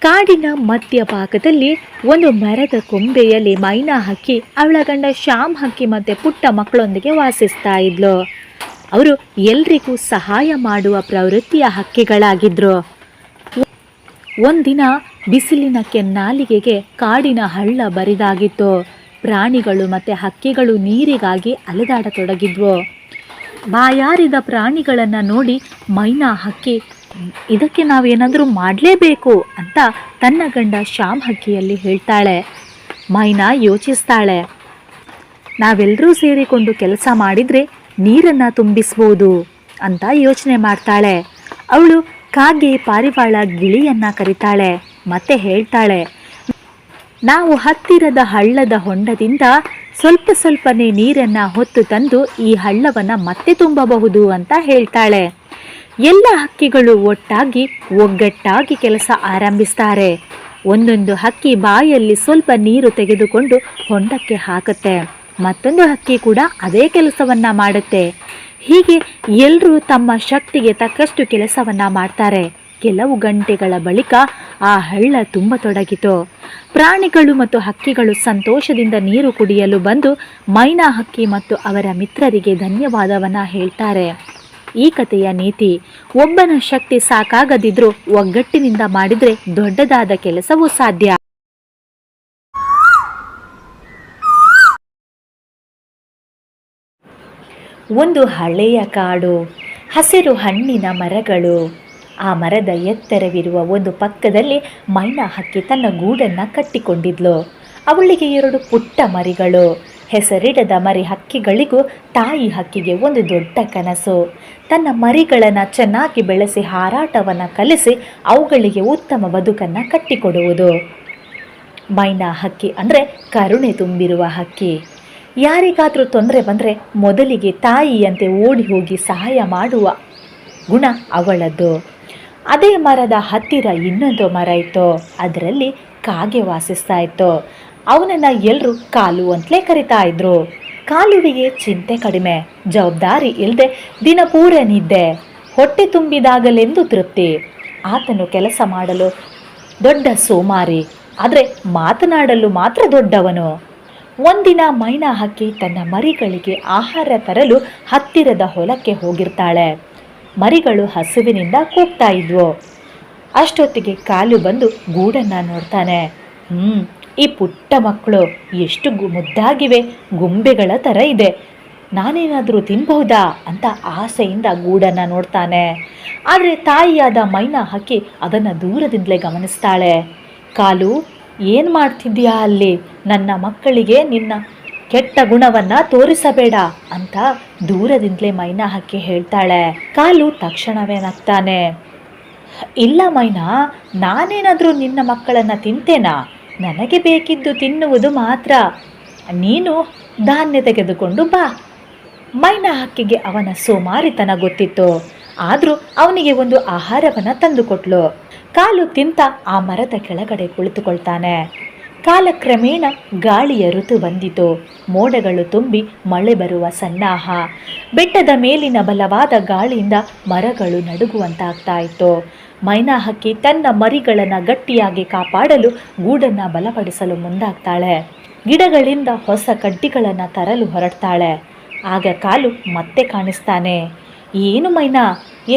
ಕಾಡಿನ ಮಧ್ಯಭಾಗದಲ್ಲಿ ಒಂದು ಮರದ ಕೊಂಬೆಯಲ್ಲಿ ಮೈನಾ ಹಕ್ಕಿ ಅವಳ ಗಂಡ ಶ್ಯಾಮ್ ಹಕ್ಕಿ ಮತ್ತು ಪುಟ್ಟ ಮಕ್ಕಳೊಂದಿಗೆ ವಾಸಿಸ್ತಾ ಇದ್ಲು. ಅವರು ಎಲ್ರಿಗೂ ಸಹಾಯ ಮಾಡುವ ಪ್ರವೃತ್ತಿಯ ಹಕ್ಕಿಗಳಾಗಿದ್ರು. ಒಂದಿನ ಬಿಸಿಲಿನ ಕೆನ್ನಾಲಿಗೆಗೆ ಕಾಡಿನ ಹಳ್ಳ ಬರಿದಾಗಿತ್ತು. ಪ್ರಾಣಿಗಳು ಮತ್ತು ಹಕ್ಕಿಗಳು ನೀರಿಗಾಗಿ ಅಲೆದಾಡತೊಡಗಿದ್ವು. ಬಾಯಾರಿದ ಪ್ರಾಣಿಗಳನ್ನು ನೋಡಿ ಮೈನಾ ಹಕ್ಕಿ ಇದಕ್ಕೆ ನಾವೇನಾದರೂ ಮಾಡಲೇಬೇಕು ಅಂತ ತನ್ನ ಗಂಡ ಶ್ಯಾಮ್ ಹಕ್ಕಿಯಲ್ಲಿ ಹೇಳ್ತಾಳೆ. ಮೈನಾ ಯೋಚಿಸ್ತಾಳೆ, ನಾವೆಲ್ಲರೂ ಸೇರಿಕೊಂಡು ಕೆಲಸ ಮಾಡಿದರೆ ನೀರನ್ನು ತುಂಬಿಸ್ಬೋದು ಅಂತ ಯೋಚನೆ ಮಾಡ್ತಾಳೆ. ಅವಳು ಕಾಗೆ ಪಾರಿವಾಳ ಗಿಳಿಯನ್ನು ಕರೀತಾಳೆ ಮತ್ತೆ ಹೇಳ್ತಾಳೆ, ನಾವು ಹತ್ತಿರದ ಹಳ್ಳದ ಹೊಂಡದಿಂದ ಸ್ವಲ್ಪ ಸ್ವಲ್ಪನೇ ನೀರನ್ನು ಹೊತ್ತು ತಂದು ಈ ಹಳ್ಳವನ್ನು ಮತ್ತೆ ತುಂಬಬಹುದು ಅಂತ ಹೇಳ್ತಾಳೆ. ಎಲ್ಲ ಹಕ್ಕಿಗಳು ಒಗ್ಗಟ್ಟಾಗಿ ಕೆಲಸ ಆರಂಭಿಸ್ತಾರೆ. ಒಂದೊಂದು ಹಕ್ಕಿ ಬಾಯಲ್ಲಿ ಸ್ವಲ್ಪ ನೀರು ತೆಗೆದುಕೊಂಡು ಹೊಂಡಕ್ಕೆ ಹಾಕುತ್ತೆ. ಮತ್ತೊಂದು ಹಕ್ಕಿ ಕೂಡ ಅದೇ ಕೆಲಸವನ್ನ ಮಾಡುತ್ತೆ. ಹೀಗೆ ಎಲ್ಲರೂ ತಮ್ಮ ಶಕ್ತಿಗೆ ತಕ್ಕಷ್ಟು ಕೆಲಸವನ್ನ ಮಾಡ್ತಾರೆ. ಕೆಲವು ಗಂಟೆಗಳ ಬಳಿಕ ಆ ಹಳ್ಳ ತುಂಬತೊಡಗಿತು. ಪ್ರಾಣಿಗಳು ಮತ್ತು ಹಕ್ಕಿಗಳು ಸಂತೋಷದಿಂದ ನೀರು ಕುಡಿಯಲು ಬಂದು ಮೈನಾ ಹಕ್ಕಿ ಮತ್ತು ಅವರ ಮಿತ್ರರಿಗೆ ಧನ್ಯವಾದವನ್ನ ಹೇಳ್ತಾರೆ. ಈ ಕಥೆಯ ನೀತಿ, ಒಬ್ಬನ ಶಕ್ತಿ ಸಾಕಾಗದಿದ್ರೂ ಒಗ್ಗಟ್ಟಿನಿಂದ ಮಾಡಿದ್ರೆ ದೊಡ್ಡದಾದ ಕೆಲಸವೂ ಸಾಧ್ಯ. ಒಂದು ಹಳೆಯ ಕಾಡು, ಹಸಿರು ಹಣ್ಣಿನ ಮರಗಳು. ಆ ಮರದ ಎತ್ತರವಿರುವ ಒಂದು ಪಕ್ಕದಲ್ಲಿ ಮೈನಾ ಹಕ್ಕಿ ತನ್ನ ಗೂಡನ್ನು ಕಟ್ಟಿಕೊಂಡಿದ್ಲು. ಅವಳಿಗೆ 2 ಪುಟ್ಟ ಮರಿಗಳು. ಹೆಸರಿಡದ ಮರಿ ಹಕ್ಕಿಗಳಿಗೂ ತಾಯಿ ಹಕ್ಕಿಗೆ ಒಂದು ದೊಡ್ಡ ಕನಸು, ತನ್ನ ಮರಿಗಳನ್ನು ಚೆನ್ನಾಗಿ ಬೆಳೆಸಿ ಹಾರಾಟವನ್ನು ಕಲಿಸಿ ಅವುಗಳಿಗೆ ಉತ್ತಮ ಬದುಕನ್ನು ಕಟ್ಟಿಕೊಡುವುದು. ಮೈನಾ ಹಕ್ಕಿ ಅಂದರೆ ಕರುಣೆ ತುಂಬಿರುವ ಹಕ್ಕಿ. ಯಾರಿಗಾದರೂ ತೊಂದರೆ ಬಂದರೆ ಮೊದಲಿಗೆ ತಾಯಿಯಂತೆ ಓಡಿ ಹೋಗಿ ಸಹಾಯ ಮಾಡುವ ಗುಣ ಅವಳದ್ದು. ಅದೇ ಮರದ ಹತ್ತಿರ ಇನ್ನೊಂದು ಮರ ಇತ್ತು. ಅದರಲ್ಲಿ ಕಾಗೆ ವಾಸಿಸ್ತಾ ಇತ್ತು. ಅವನನ್ನು ಎಲ್ಲರೂ ಕಾಲು ಅಂತಲೇ ಕರಿತಾ ಇದ್ರು. ಕಾಲುವಿಗೆ ಚಿಂತೆ ಕಡಿಮೆ, ಜವಾಬ್ದಾರಿ ಇಲ್ಲದೆ ದಿನಪೂರ ನಿದ್ದೆ, ಹೊಟ್ಟೆ ತುಂಬಿದಾಗಲೆಂದು ತೃಪ್ತಿ. ಆತನು ಕೆಲಸ ಮಾಡಲು ದೊಡ್ಡ ಸೋಮಾರಿ, ಆದರೆ ಮಾತನಾಡಲು ಮಾತ್ರ ದೊಡ್ಡವನು. ಒಂದಿನ ಮೈನಾ ಹಕ್ಕಿ ತನ್ನ ಮರಿಗಳಿಗೆ ಆಹಾರ ತರಲು ಹತ್ತಿರದ ಹೊಲಕ್ಕೆ ಹೋಗಿರ್ತಾಳೆ. ಮರಿಗಳು ಹಸುವಿನಿಂದ ಕೂಗ್ತಾ ಇದ್ವು. ಅಷ್ಟೊತ್ತಿಗೆ ಕಾಲು ಬಂದು ಗೂಡನ್ನು ನೋಡ್ತಾನೆ. ಈ ಪುಟ್ಟ ಮಕ್ಕಳು ಎಷ್ಟು ಮುದ್ದಾಗಿವೆ, ಗೊಂಬೆಗಳ ಥರ ಇದೆ, ನಾನೇನಾದರೂ ತಿನ್ಬಹುದಾ ಅಂತ ಆಸೆಯಿಂದ ಗೂಡನ್ನು ನೋಡ್ತಾನೆ. ಆದರೆ ತಾಯಿಯಾದ ಮೈನಾ ಹಕ್ಕಿ ಅದನ್ನು ದೂರದಿಂದಲೇ ಗಮನಿಸ್ತಾಳೆ. ಕಾಲು, ಏನು ಮಾಡ್ತಿದ್ದೀಯಾ ಅಲ್ಲಿ? ನನ್ನ ಮಕ್ಕಳಿಗೆ ನಿನ್ನ ಕೆಟ್ಟ ಗುಣವನ್ನು ತೋರಿಸಬೇಡ ಅಂತ ದೂರದಿಂದಲೇ ಮೈನಾ ಹಕ್ಕಿ ಹೇಳ್ತಾಳೆ. ಕಾಲು ತಕ್ಷಣವೇ ನಗ್ತಾನೆ. ಇಲ್ಲ ಮೈನಾ, ನಾನೇನಾದರೂ ನಿನ್ನ ಮಕ್ಕಳನ್ನು ತಿಂತೇನಾ? ನನಗೆ ಬೇಕಿದ್ದು ತಿನ್ನುವುದು ಮಾತ್ರ. ನೀನು ಧಾನ್ಯ ತೆಗೆದುಕೊಂಡು ಬಾ. ಮೈನಾ ಹಕ್ಕಿಗೆ ಅವನ ಸೋಮಾರಿತನ ಗೊತ್ತಿತ್ತು. ಆದರೂ ಅವನಿಗೆ ಒಂದು ಆಹಾರವನ್ನು ತಂದುಕೊಟ್ಲು. ಕಾಲು ತಿಂತ ಆ ಮರದ ಕೆಳಗಡೆ ಕುಳಿತುಕೊಳ್ತಾನೆ. ಕಾಲಕ್ರಮೇಣ ಗಾಳಿಯ ಋತು ಬಂದಿತು. ಮೋಡಗಳು ತುಂಬಿ ಮಳೆ ಬರುವ ಸನ್ನಾಹ. ಬೆಟ್ಟದ ಮೇಲಿನ ಬಲವಾದ ಗಾಳಿಯಿಂದ ಮರಗಳು ನಡುಗುವಂತಾಗ್ತಾ ಇತ್ತು. ಮೈನಾ ಹಕ್ಕಿ ತನ್ನ ಮರಿಗಳನ್ನು ಗಟ್ಟಿಯಾಗಿ ಕಾಪಾಡಲು ಗೂಡನ್ನು ಬಲಪಡಿಸಲು ಮುಂದಾಗ್ತಾಳೆ. ಗಿಡಗಳಿಂದ ಹೊಸ ಕಡ್ಡಿಗಳನ್ನು ತರಲು ಹೊರಡ್ತಾಳೆ. ಆಗ ಕಾಲು ಮತ್ತೆ ಕಾಣಿಸ್ತಾನೆ. ಏನು ಮೈನಾ,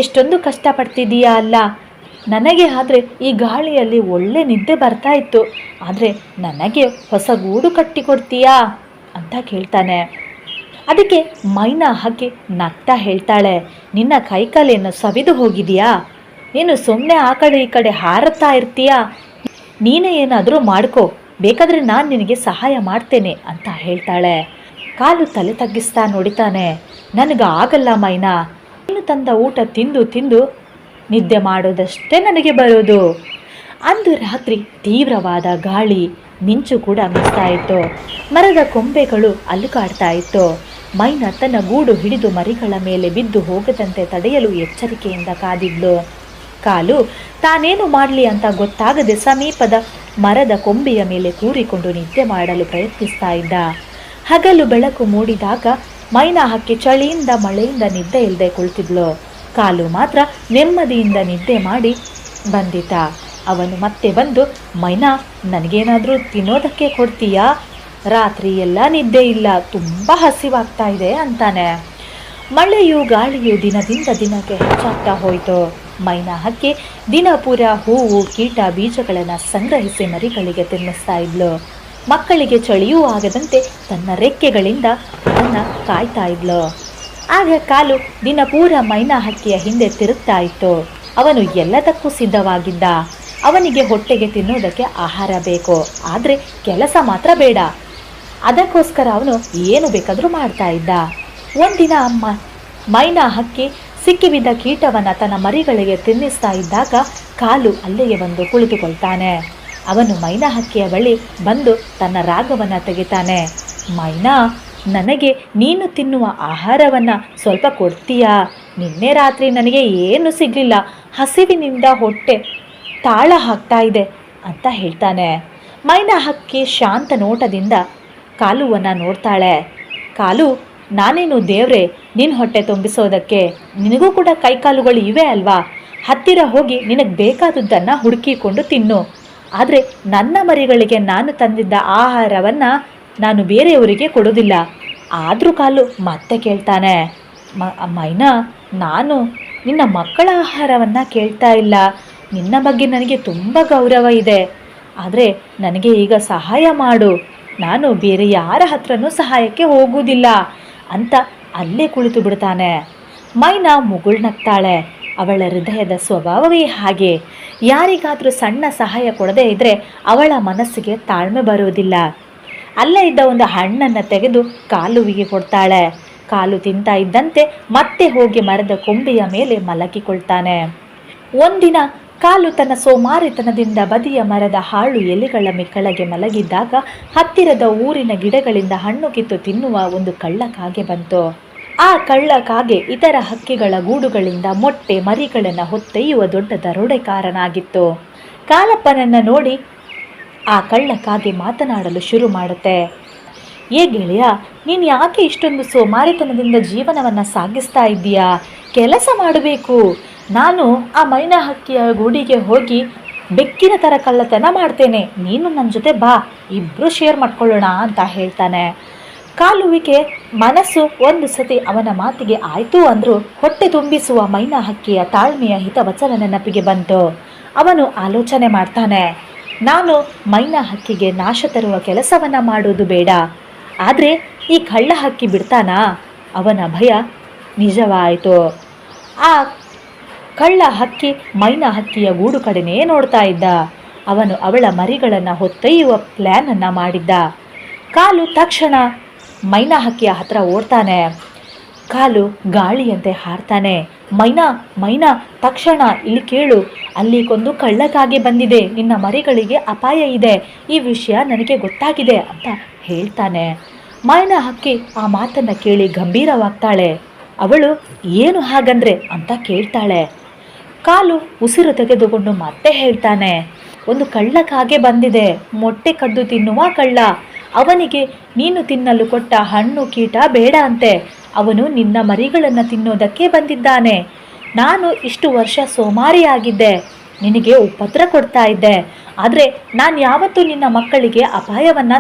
ಎಷ್ಟೊಂದು ಕಷ್ಟಪಡ್ತಿದ್ದೀಯಾ ಅಲ್ಲ? ನನಗೆ ಆದರೆ ಈ ಗಾಳಿಯಲ್ಲಿ ಒಳ್ಳೆ ನಿದ್ದೆ ಬರ್ತಾ ಇತ್ತು, ಆದರೆ ನನಗೆ ಹೊಸ ಗೂಡು ಕಟ್ಟಿಕೊಡ್ತೀಯಾ ಅಂತ ಕೇಳ್ತಾನೆ. ಅದಕ್ಕೆ ಮೈನಾ ಹಕ್ಕಿ ನಗ್ತಾ ಹೇಳ್ತಾಳೆ, ನಿನ್ನ ಕೈಕಾಲೇನು ಸವಿದು ಹೋಗಿದೆಯಾ? ನೀನು ಸುಮ್ಮನೆ ಆ ಕಡೆ ಈ ಕಡೆ ಹಾರುತ್ತಾ ಇರ್ತೀಯಾ? ನೀನೇ ಏನಾದರೂ ಮಾಡ್ಕೋ, ಬೇಕಾದರೆ ನಾನು ನಿನಗೆ ಸಹಾಯ ಮಾಡ್ತೇನೆ ಅಂತ ಹೇಳ್ತಾಳೆ. ಕಾಲು ತಲೆ ತಗ್ಗಿಸ್ತಾ ನೋಡಿತಾನೆ. ನನಗೆ ಆಗಲ್ಲ ಮೈನಾ, ನೀನು ತಂದ ಊಟ ತಿಂದು ತಿಂದು ನಿದ್ದೆ ಮಾಡೋದಷ್ಟೇ ನನಗೆ ಬರೋದು. ಅಂದು ರಾತ್ರಿ ತೀವ್ರವಾದ ಗಾಳಿ, ಮಿಂಚು ಕೂಡ ಮಿಸ್ತಾ ಇತ್ತು. ಮರದ ಕೊಂಬೆಗಳು ಅಲುಗಾಡ್ತಾ ಇತ್ತು. ಮೈನಾ ತನ್ನ ಗೂಡು ಹಿಡಿದು ಮರಿಗಳ ಮೇಲೆ ಬಿದ್ದು ಹೋಗದಂತೆ ತಡೆಯಲು ಎಚ್ಚರಿಕೆಯಿಂದ ಕಾದಿದ್ಲು. ಕಾಲು ತಾನೇನು ಮಾಡಲಿ ಅಂತ ಗೊತ್ತಾಗದೆ ಸಮೀಪದ ಮರದ ಕೊಂಬೆಯ ಮೇಲೆ ಕೂರಿಕೊಂಡು ನಿದ್ದೆ ಮಾಡಲು ಪ್ರಯತ್ನಿಸ್ತಾ ಇದ್ದ. ಹಗಲು ಬೆಳಕು ಮೂಡಿದಾಗ ಮೈನಾ ಹಕ್ಕಿ ಚಳಿಯಿಂದ ಮಳೆಯಿಂದ ನಿದ್ದೆ ಇಲ್ಲದೆ ಕುಳಿತಿದ್ಲು. ಕಾಲು ಮಾತ್ರ ನೆಮ್ಮದಿಯಿಂದ ನಿದ್ದೆ ಮಾಡಿ ಬಂದಿದ್ದ. ಅವನು ಮತ್ತೆ ಬಂದು, ಮೈನಾ, ನನಗೇನಾದರೂ ತಿನ್ನೋದಕ್ಕೆ ಕೊಡ್ತೀಯಾ? ರಾತ್ರಿ ಎಲ್ಲ ನಿದ್ದೆ ಇಲ್ಲ, ತುಂಬ ಹಸಿವಾಗ್ತಾ ಇದೆ ಅಂತಾನೆ. ಮಳೆಯು ಗಾಳಿಯು ದಿನದಿಂದ ದಿನಕ್ಕೆ ಹೆಚ್ಚಾಗ್ತಾ ಹೋಯಿತು. ಮೈನಾ ಹಕ್ಕಿ ದಿನ ಪೂರ ಹೂವು ಕೀಟ ಬೀಜಗಳನ್ನು ಸಂಗ್ರಹಿಸಿ ಮರಿಗಳಿಗೆ ತಿನ್ನಿಸ್ತಾ ಇದ್ಲು. ಮಕ್ಕಳಿಗೆ ಚಳಿಯೂ ಆಗದಂತೆ ತನ್ನ ರೆಕ್ಕೆಗಳಿಂದ ಅದನ್ನು ಕಾಯ್ತಾ ಇದ್ಲು. ಆಗ ಕಾಲು ದಿನ ಪೂರ ಮೈನಾ ಹಕ್ಕಿಯ ಹಿಂದೆ ತಿರುಗ್ತಾ ಇತ್ತು. ಅವನು ಎಲ್ಲದಕ್ಕೂ ಸಿದ್ಧವಾಗಿದ್ದ. ಅವನಿಗೆ ಹೊಟ್ಟೆಗೆ ತಿನ್ನೋದಕ್ಕೆ ಆಹಾರ ಬೇಕು, ಆದರೆ ಕೆಲಸ ಮಾತ್ರ ಬೇಡ. ಅದಕ್ಕೋಸ್ಕರ ಅವನು ಏನು ಬೇಕಾದರೂ ಮಾಡ್ತಾ ಇದ್ದ. ಒಂದಿನ ಮೈನಾ ಹಕ್ಕಿ ಸಿಕ್ಕಿಬಿದ್ದ ಕೀಟವನ್ನು ತನ್ನ ಮರಿಗಳಿಗೆ ತಿನ್ನಿಸ್ತಾ ಇದ್ದಾಗ ಕಾಲು ಅಲ್ಲಿಗೆ ಬಂದು ಕುಳಿತುಕೊಳ್ತಾನೆ. ಅವನು ಮೈನಾ ಹಕ್ಕಿಯ ಬಳಿ ಬಂದು ತನ್ನ ರಾಗವನ್ನು ತೆಗಿತಾನೆ. ಮೈನಾ, ನನಗೆ ನೀನು ತಿನ್ನುವ ಆಹಾರವನ್ನು ಸ್ವಲ್ಪ ಕೊಡ್ತೀಯಾ? ನಿನ್ನೆ ರಾತ್ರಿ ನನಗೆ ಏನು ಸಿಗಲಿಲ್ಲ, ಹಸಿವಿನಿಂದ ಹೊಟ್ಟೆ ತಾಳ ಹಾಕ್ತಾ ಇದೆ ಅಂತ ಹೇಳ್ತಾನೆ. ಮೈನಾ ಹಕ್ಕಿ ಶಾಂತ ನೋಟದಿಂದ ಕಾಲುವನ್ನು ನೋಡ್ತಾಳೆ. ಕಾಲು, ನಾನೇನು ದೇವ್ರೆ ನಿನ್ನ ಹೊಟ್ಟೆ ತುಂಬಿಸೋದಕ್ಕೆ? ನಿನಗೂ ಕೂಡ ಕೈಕಾಲುಗಳು ಇವೆ ಅಲ್ವಾ? ಹತ್ತಿರ ಹೋಗಿ ನಿನಗೆ ಬೇಕಾದದ್ದನ್ನು ಹುಡುಕಿಕೊಂಡು ತಿನ್ನು. ಆದರೆ ನನ್ನ ಮರಿಗಳಿಗೆ ನಾನು ತಂದಿದ್ದ ಆಹಾರವನ್ನು ನಾನು ಬೇರೆಯವರಿಗೆ ಕೊಡೋದಿಲ್ಲ. ಆದರೂ ಕಾಲು ಮತ್ತೆ ಕೇಳ್ತಾನೆ, ಮೈನಾ, ನಾನು ನಿನ್ನ ಮಕ್ಕಳ ಆಹಾರವನ್ನು ಕೇಳ್ತಾ ಇಲ್ಲ. ನಿನ್ನ ಬಗ್ಗೆ ನನಗೆ ತುಂಬ ಗೌರವ ಇದೆ, ಆದರೆ ನನಗೆ ಈಗ ಸಹಾಯ ಮಾಡು. ನಾನು ಬೇರೆ ಯಾರ ಹತ್ರನೂ ಸಹಾಯಕ್ಕೆ ಹೋಗುವುದಿಲ್ಲ ಅಂತ ಅಲ್ಲೇ ಕುಳಿತು ಬಿಡ್ತಾನೆ. ಮೈನಾ ಮುಗುಳ್ನಗ್ತಾಳೆ. ಅವಳ ಹೃದಯದ ಸ್ವಭಾವವೇ ಹಾಗೆ. ಯಾರಿಗಾದರೂ ಸಣ್ಣ ಸಹಾಯ ಕೊಡದೇ ಇದ್ದರೆ ಅವಳ ಮನಸ್ಸಿಗೆ ತಾಳ್ಮೆ ಬರುವುದಿಲ್ಲ. ಅಲ್ಲೇ ಇದ್ದ ಒಂದು ಹಣ್ಣನ್ನು ತೆಗೆದು ಕಾಲುವಿಗೆ ಕೊಡ್ತಾಳೆ. ಕಾಲು ತಿಂತಾ ಇದ್ದಂತೆ ಮತ್ತೆ ಹೋಗಿ ಮರದ ಕೊಂಬೆಯ ಮೇಲೆ ಮಲಗಿಕೊಳ್ತಾನೆ. ಒಂದಿನ ಕಾಲು ತನ್ನ ಸೋಮಾರಿತನದಿಂದ ಬದಿಯ ಮರದ ಹಾಳು ಎಲೆಗಳ ಕೆಳಗೆ ಮಲಗಿದ್ದಾಗ ಹತ್ತಿರದ ಊರಿನ ಗಿಡಗಳಿಂದ ಹಣ್ಣು ಕಿತ್ತು ತಿನ್ನುವ ಒಂದು ಕಳ್ಳ ಕಾಗೆ ಬಂತು. ಆ ಕಳ್ಳ ಕಾಗೆ ಇತರ ಹಕ್ಕಿಗಳ ಗೂಡುಗಳಿಂದ ಮೊಟ್ಟೆ ಮರಿಗಳನ್ನು ಹೊತ್ತೊಯ್ಯುವ ದೊಡ್ಡ ದರೋಡೆಕಾರನಾಗಿತ್ತು. ಕಾಲಪ್ಪನನ್ನು ನೋಡಿ ಆ ಕಳ್ಳ ಕಾಗೆ ಮಾತನಾಡಲು ಶುರು ಮಾಡುತ್ತೆ. ಏ ಗೆಳೆಯ, ನೀನು ಯಾಕೆ ಇಷ್ಟೊಂದು ಸೋಮಾರಿತನದಿಂದ ಜೀವನವನ್ನು ಸಾಗಿಸ್ತಾ ಇದ್ದೀಯಾ? ಕೆಲಸ ಮಾಡಬೇಕು. ನಾನು ಆ ಮೈನಾ ಹಕ್ಕಿಯ ಗೂಡಿಗೆ ಹೋಗಿ ಬೆಕ್ಕಿನ ಥರ ಕಳ್ಳತನ ಮಾಡ್ತೇನೆ, ನೀನು ನನ್ನ ಜೊತೆ ಬಾ, ಇಬ್ಬರು ಶೇರ್ ಮಾಡ್ಕೊಳ್ಳೋಣ ಅಂತ ಹೇಳ್ತಾನೆ. ಕಾಲುವಿಗೆ ಮನಸ್ಸು ಒಂದು ಸತಿ ಅವನ ಮಾತಿಗೆ ಆಯಿತು ಅಂದರೂ ಹೊಟ್ಟೆ ತುಂಬಿಸುವ ಮೈನಾ ಹಕ್ಕಿಯ ತಾಳ್ಮೆಯ ಹಿತವಚನ ನೆನಪಿಗೆ ಬಂತು. ಅವನು ಆಲೋಚನೆ ಮಾಡ್ತಾನೆ, ನಾನು ಮೈನಾ ಹಕ್ಕಿಗೆ ನಾಶ ತರುವ ಕೆಲಸವನ್ನು ಮಾಡೋದು ಬೇಡ, ಆದರೆ ಈ ಕಳ್ಳ ಹಕ್ಕಿ ಬಿಡ್ತಾನಾ? ಅವನ ಭಯ ನಿಜವಾಯಿತು. ಆ ಕಳ್ಳ ಹಕ್ಕಿ ಮೈನಾ ಹಕ್ಕಿಯ ಗೂಡು ಕಡೆನೇ ನೋಡ್ತಾ ಇದ್ದ. ಅವನು ಅವಳ ಮರಿಗಳನ್ನು ಹೊತ್ತೊಯ್ಯುವ ಪ್ಲ್ಯಾನನ್ನು ಮಾಡಿದ್ದ. ಕಾಲು ತಕ್ಷಣ ಮೈನಾ ಹಕ್ಕಿಯ ಹತ್ರ ಓಡ್ತಾನೆ. ಕಾಲು ಗಾಳಿಯಂತೆ ಹಾರ್ತಾನೆ. ಮೈನಾ, ಮೈನಾ, ತಕ್ಷಣ ಇಲ್ಲಿ ಕೇಳು, ಅಲ್ಲಿಗೊಂದು ಕಳ್ಳಕಾಗೆ ಬಂದಿದೆ, ನಿನ್ನ ಮರಿಗಳಿಗೆ ಅಪಾಯ ಇದೆ, ಈ ವಿಷಯ ನನಗೆ ಗೊತ್ತಾಗಿದೆ ಅಂತ ಹೇಳ್ತಾನೆ. ಮೈನಾ ಹಕ್ಕಿ ಆ ಮಾತನ್ನು ಕೇಳಿ ಗಂಭೀರವಾಗ್ತಾಳೆ. ಅವಳು ಏನು ಹಾಗಂದ್ರೆ ಅಂತ ಕೇಳ್ತಾಳೆ. ಕಾಲು ಉಸಿರು ತೆಗೆದುಕೊಂಡು ಮತ್ತೆ ಹೇಳ್ತಾನೆ, ಒಂದು ಕಳ್ಳಕಾಗೆ ಬಂದಿದೆ, ಮೊಟ್ಟೆ ಕದ್ದು ತಿನ್ನುವ ಕಳ್ಳ. ಅವನಿಗೆ ನೀನು ತಿನ್ನಲು ಕೊಟ್ಟ ಹಣ್ಣು ಕೀಟ ಬೇಡ ಅಂತೆ. ಅವನು ನಿನ್ನ ಮರಿಗಳನ್ನು ತಿನ್ನೋದಕ್ಕೆ ಬಂದಿದ್ದಾನೆ. ನಾನು ಇಷ್ಟು ವರ್ಷ ಸೋಮಾರಿಯಾಗಿದ್ದೆ, ನಿನಗೆ ಉಪದ್ರ ಕೊಡ್ತಾ ಇದ್ದೆ, ಆದರೆ ನಾನು ಯಾವತ್ತೂ ನಿನ್ನ ಮಕ್ಕಳಿಗೆ ಅಪಾಯವನ್ನು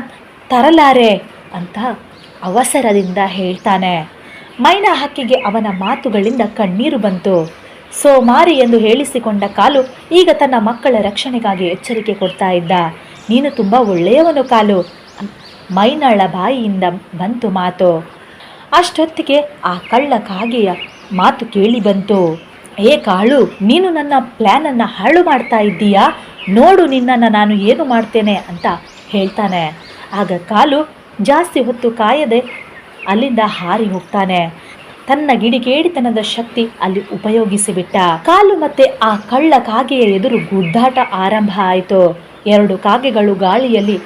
ತರಲಾರೆ ಅಂತ ಅವಸರದಿಂದ ಹೇಳ್ತಾನೆ. ಮೈನಾ ಹಕ್ಕಿಗೆ ಅವನ ಮಾತುಗಳಿಂದ ಕಣ್ಣೀರು ಬಂತು. ಸೋಮಾರಿ ಎಂದು ಹೇಳಿಸಿಕೊಂಡ ಕಾಲು ಈಗ ತನ್ನ ಮಕ್ಕಳ ರಕ್ಷಣೆಗಾಗಿ ಎಚ್ಚರಿಕೆ ಕೊಡ್ತಾ ಇದ್ದ. ನೀನು ತುಂಬ ಒಳ್ಳೆಯವನು ಕಾಲು, ಮೈನಾಳ ಬಾಯಿಯಿಂದ ಬಂತು ಮಾತು. ಅಷ್ಟೊತ್ತಿಗೆ ಆ ಕಳ್ಳ ಕಾಗೆಯ ಮಾತು ಕೇಳಿ ಬಂತು. ಏ ಕಾಳು, ನೀನು ನನ್ನ ಪ್ಲ್ಯಾನನ್ನು ಹಾಳು ಮಾಡ್ತಾ ಇದ್ದೀಯಾ? ನೋಡು ನಿನ್ನನ್ನು ನಾನು ಏನು ಮಾಡ್ತೇನೆ ಅಂತ ಹೇಳ್ತಾನೆ. ಆಗ ಕಾಲು ಜಾಸ್ತಿ ಹೊತ್ತು ಕಾಯದೆ ಅಲ್ಲಿಂದ ಹಾರಿ ಹೋಗ್ತಾನೆ. ತನ್ನ ಗಿಡಿಗೇಡಿತನದ ಶಕ್ತಿ ಅಲ್ಲಿ ಉಪಯೋಗಿಸಿಬಿಟ್ಟ. ಕಾಲು ಮತ್ತೆ ಆ ಕಳ್ಳ ಕಾಗೆಯ ಎದುರು ಗುದ್ದಾಟ ಆರಂಭ ಆಯಿತು. ಎರಡು ಕಾಗೆಗಳು ಗಾಳಿಯಲ್ಲಿ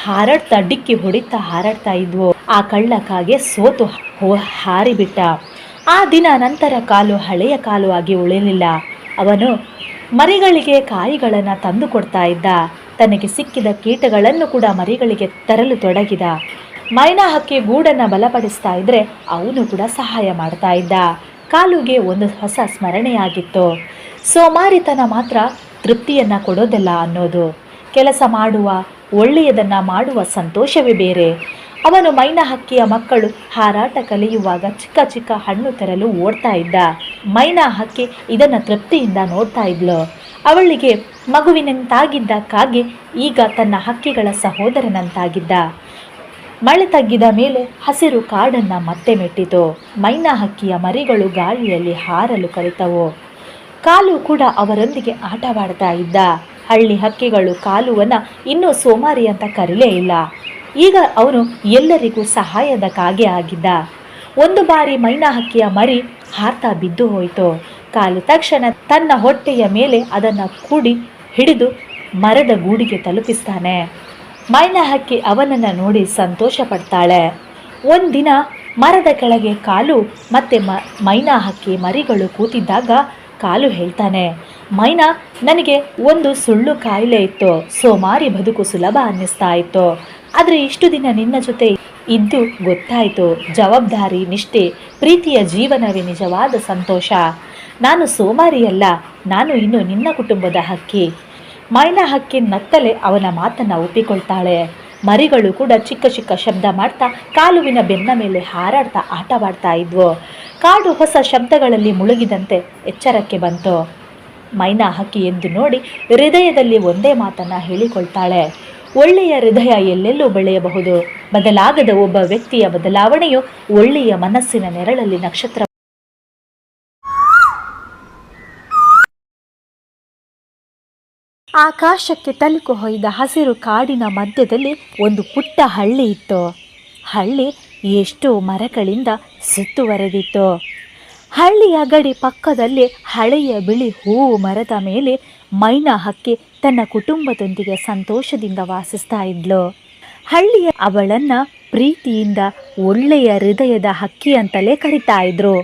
ಹಾರಾಡ್ತಾ ಡಿಕ್ಕಿ ಹೊಡಿತಾ ಹಾರಾಡ್ತಾ ಇದ್ವು. ಆ ಕಳ್ಳ ಕಾಗೆ ಸೋತು ಹಾರಿಬಿಟ್ಟ. ಆ ದಿನ ನಂತರ ಕಾಲು ಹಳೆಯ ಕಾಲು ಆಗಿ ಉಳಿಲಿಲ್ಲ. ಅವನು ಮರಿಗಳಿಗೆ ಕಾಯಿಗಳನ್ನು ತಂದು ಕೊಡ್ತಾ ಇದ್ದ. ತನಗೆ ಸಿಕ್ಕಿದ ಕೀಟಗಳನ್ನು ಕೂಡ ಮರಿಗಳಿಗೆ ತರಲು ತೊಡಗಿದ. ಮೈನಾ ಹಕ್ಕಿ ಗೂಡನ್ನು ಬಲಪಡಿಸ್ತಾ ಇದ್ರೆ ಅವನು ಕೂಡ ಸಹಾಯ ಮಾಡ್ತಾ ಇದ್ದ. ಕಾಲುಗೆ ಒಂದು ಹೊಸ ಸ್ಮರಣೆಯಾಗಿತ್ತು. ಸೋಮಾರಿತನ ಮಾತ್ರ ತೃಪ್ತಿಯನ್ನು ಕೊಡೋದಲ್ಲ ಅನ್ನೋದು. ಕೆಲಸ ಮಾಡುವ, ಒಳ್ಳೆಯದನ್ನು ಮಾಡುವ ಸಂತೋಷವೇ ಬೇರೆ. ಅವನು ಮೈನಾ ಹಕ್ಕಿಯ ಮಕ್ಕಳು ಹಾರಾಟ ಕಲಿಯುವಾಗ ಚಿಕ್ಕ ಚಿಕ್ಕ ಹಣ್ಣು ತರಲು ಓಡ್ತಾ ಇದ್ದ. ಮೈನಾ ಹಕ್ಕಿ ಇದನ್ನು ತೃಪ್ತಿಯಿಂದ ನೋಡ್ತಾ ಇದ್ಲು. ಅವಳಿಗೆ ಮಗುವಿನಂತಾಗಿದ್ದ ಕಾಗೆ ಈಗ ತನ್ನ ಹಕ್ಕಿಗಳ ಸಹೋದರನಂತಾಗಿದ್ದ. ಮಳೆ ತಗ್ಗಿದ ಮೇಲೆ ಹಸಿರು ಕಾಡನ್ನು ಮತ್ತೆ ಮೆಟ್ಟಿತು. ಮೈನಾ ಹಕ್ಕಿಯ ಮರಿಗಳು ಗಾಳಿಯಲ್ಲಿ ಹಾರಲು ಕಲಿತವು. ಕಾಲು ಕೂಡ ಅವರೊಂದಿಗೆ ಆಟವಾಡ್ತಾ ಇದ್ದ. ಹಳ್ಳಿ ಹಕ್ಕಿಗಳು ಕಾಲುವನ್ನು ಇನ್ನೂ ಸೋಮಾರಿ ಅಂತ ಕರೀಲೇ ಇಲ್ಲ. ಈಗ ಅವನು ಎಲ್ಲರಿಗೂ ಸಹಾಯದ ಕಾಗೆ ಆಗಿದ್ದ. ಒಂದು ಬಾರಿ ಮೈನಾ ಹಕ್ಕಿಯ ಮರಿ ಹಾರ್ತಾ ಬಿದ್ದು ಹೋಯಿತು. ಕಾಲು ತಕ್ಷಣ ತನ್ನ ಹೊಟ್ಟೆಯ ಮೇಲೆ ಅದನ್ನು ಹಿಡಿದು ಮರದ ಗೂಡಿಗೆ ತಲುಪಿಸ್ತಾನೆ. ಮೈನಾ ಹಕ್ಕಿ ಅವನನ್ನು ನೋಡಿ ಸಂತೋಷ ಪಡ್ತಾಳೆ. ಒಂದಿನ ಮರದ ಕೆಳಗೆ ಕಾಲು ಮತ್ತೆ ಮೈನಾ ಹಕ್ಕಿ ಮರಿಗಳು ಕೂತಿದ್ದಾಗ ಕಾಲು ಹೇಳ್ತಾನೆ, ಮೈನಾ, ನನಗೆ ಒಂದು ಸುಳ್ಳು ಕಾಯಿಲೆ ಇತ್ತು. ಸೋಮಾರಿ ಬದುಕು ಸುಲಭ ಅನ್ನಿಸ್ತಾ ಇತ್ತು. ಆದರೆ ಇಷ್ಟು ದಿನ ನಿನ್ನ ಜೊತೆ ಇದ್ದು ಗೊತ್ತಾಯಿತು, ಜವಾಬ್ದಾರಿ, ನಿಷ್ಠೆ, ಪ್ರೀತಿಯ ಜೀವನವೇ ನಿಜವಾದ ಸಂತೋಷ. ನಾನು ಸೋಮಾರಿಯಲ್ಲ, ನಾನು ಇನ್ನು ನಿನ್ನ ಕುಟುಂಬದ ಹಕ್ಕಿ. ಮೈನಾ ಹಕ್ಕಿ ನತ್ತಲೆ ಅವನ ಮಾತನ್ನು ಒಪ್ಪಿಕೊಳ್ತಾಳೆ. ಮರಿಗಳು ಕೂಡ ಚಿಕ್ಕ ಚಿಕ್ಕ ಶಬ್ದ ಮಾಡ್ತಾ ಕಾಲುವಿನ ಬೆನ್ನ ಮೇಲೆ ಹಾರಾಡ್ತಾ ಆಟವಾಡ್ತಾ ಇದ್ವು. ಕಾಡು ಹೊಸ ಶಬ್ದಗಳಲ್ಲಿ ಮುಳುಗಿದಂತೆ ಎಚ್ಚರಕ್ಕೆ ಬಂತು. ಮೈನಾ ಹಕ್ಕಿ ಎಂದು ನೋಡಿ ಹೃದಯದಲ್ಲಿ ಒಂದೇ ಮಾತನ್ನು ಹೇಳಿಕೊಳ್ತಾಳೆ, ಒಳ್ಳೆಯ ಹೃದಯ ಎಲ್ಲೆಲ್ಲೂ ಬೆಳೆಯಬಹುದು. ಬದಲಾಗದ ಒಬ್ಬ ವ್ಯಕ್ತಿಯ ಬದಲಾವಣೆಯು ಒಳ್ಳೆಯ ಮನಸ್ಸಿನ ನೆರಳಲ್ಲಿ ನಕ್ಷತ್ರ. ಆಕಾಶಕ್ಕೆ ತಲುಕು ಹೊಯ್ದ ಹಸಿರು ಕಾಡಿನ ಮಧ್ಯದಲ್ಲಿ ಒಂದು ಪುಟ್ಟ ಹಳ್ಳಿ ಇತ್ತು. ಹಳ್ಳಿ ಎಷ್ಟೋ ಮರಗಳಿಂದ ಸುತ್ತುವರೆದಿತ್ತು. ಹಳ್ಳಿಯ ಗಡಿ ಪಕ್ಕದಲ್ಲಿ ಹಳೆಯ ಬಿಳಿ ಹೂವು ಮರದ ಮೇಲೆ ಮೈನಾ ಹಕ್ಕಿ ತನ್ನ ಕುಟುಂಬದೊಂದಿಗೆ ಸಂತೋಷದಿಂದ ವಾಸಿಸ್ತಾ ಇದ್ಲು. ಹಳ್ಳಿಯ ಅವಳನ್ನು ಪ್ರೀತಿಯಿಂದ ಒಳ್ಳೆಯ ಹೃದಯದ ಹಕ್ಕಿ ಅಂತಲೇ ಕರಿತಾ ಇದ್ರು.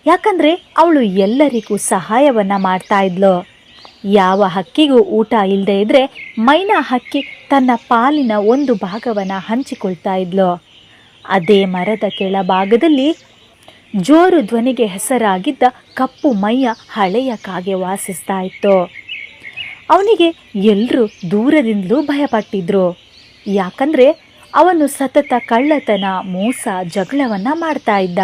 ಯಾಕಂದರೆ ಅವಳು ಎಲ್ಲರಿಗೂ ಸಹಾಯವನ್ನು ಮಾಡ್ತಾ ಇದ್ಲು. ಯಾವ ಹಕ್ಕಿಗೂ ಊಟ ಇಲ್ಲದೆ ಇದ್ದರೆ ಮೈನಾ ಹಕ್ಕಿ ತನ್ನ ಪಾಲಿನ ಒಂದು ಭಾಗವನ್ನು ಹಂಚಿಕೊಳ್ತಾ ಇದ್ಲು. ಅದೇ ಮರದ ಕೆಳಭಾಗದಲ್ಲಿ ಜೋರು ಧ್ವನಿಗೆ ಹೆಸರಾಗಿದ್ದ ಕಪ್ಪು ಮೈಯ ಹಳೆಯ ಕಾಗೆ ವಾಸಿಸ್ತಾ ಇತ್ತು. ಅವನಿಗೆ ಎಲ್ಲರೂ ದೂರದಿಂದಲೂ ಭಯಪಟ್ಟಿದ್ರು. ಯಾಕಂದರೆ ಅವನು ಸತತ ಕಳ್ಳತನ, ಮೋಸ, ಜಗಳವನ್ನು ಮಾಡ್ತಾ ಇದ್ದ.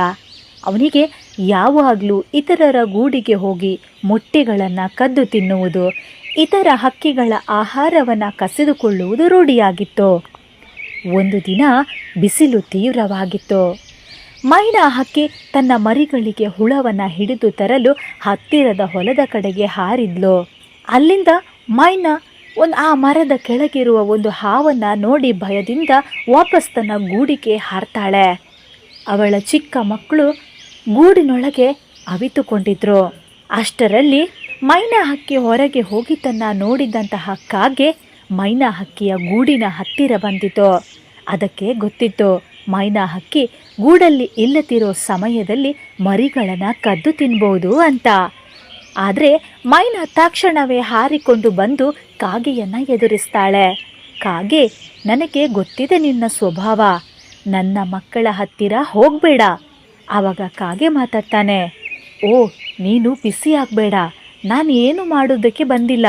ಅವನಿಗೆ ಯಾವಾಗಲೂ ಇತರರ ಗೂಡಿಗೆ ಹೋಗಿ ಮೊಟ್ಟೆಗಳನ್ನು ಕದ್ದು ತಿನ್ನುವುದು, ಇತರ ಹಕ್ಕಿಗಳ ಆಹಾರವನ್ನು ಕಸಿದುಕೊಳ್ಳುವುದು ರೂಢಿಯಾಗಿತ್ತು. ಒಂದು ದಿನ ಬಿಸಿಲು ತೀವ್ರವಾಗಿತ್ತು. ಮೈನಾ ಹಕ್ಕಿ ತನ್ನ ಮರಿಗಳಿಗೆ ಹುಳವನ್ನು ಹಿಡಿದು ತರಲು ಹತ್ತಿರದ ಹೊಲದ ಕಡೆಗೆ ಹಾರಿದ್ಲು. ಅಲ್ಲಿಂದ ಮೈನಾ ಆ ಮರದ ಕೆಳಗಿರುವ ಒಂದು ಹಾವನ್ನು ನೋಡಿ ಭಯದಿಂದ ವಾಪಸ್ ತನ್ನ ಗೂಡಿಗೆ ಹಾರ್ತಾಳೆ. ಅವಳ ಚಿಕ್ಕ ಮಕ್ಕಳು ಗೂಡಿನೊಳಗೆ ಅವಿತುಕೊಂಡಿದ್ರು. ಅಷ್ಟರಲ್ಲಿ ಮೈನಾ ಹಕ್ಕಿ ಹೊರಗೆ ಹೋಗಿ ತನ್ನ ನೋಡಿದಂತಹ ಕಾಗೆ ಮೈನಾ ಹಕ್ಕಿಯ ಗೂಡಿನ ಹತ್ತಿರ ಬಂದಿತು. ಅದಕ್ಕೆ ಗೊತ್ತಿತ್ತು ಮೈನಾ ಹಕ್ಕಿ ಗೂಡಲ್ಲಿ ಇಲ್ಲದಿರೋ ಸಮಯದಲ್ಲಿ ಮರಿಗಳನ್ನು ಕದ್ದು ತಿನ್ಬೋದು ಅಂತ. ಆದರೆ ಮೈನಾ ತಕ್ಷಣವೇ ಹಾರಿಕೊಂಡು ಬಂದು ಕಾಗೆಯನ್ನು ಎದುರಿಸ್ತಾಳೆ. ಕಾಗೆ, ನನಗೆ ಗೊತ್ತಿದೆ ನಿನ್ನ ಸ್ವಭಾವ, ನನ್ನ ಮಕ್ಕಳ ಹತ್ತಿರ ಹೋಗಬೇಡ. ಆವಾಗ ಕಾಗೆ ಮಾತಾಡ್ತಾನೆ, ಓ, ನೀನು ಬಿಸಿ ಆಗಬೇಡ, ನಾನು ಏನು ಮಾಡೋದಕ್ಕೆ ಬಂದಿಲ್ಲ.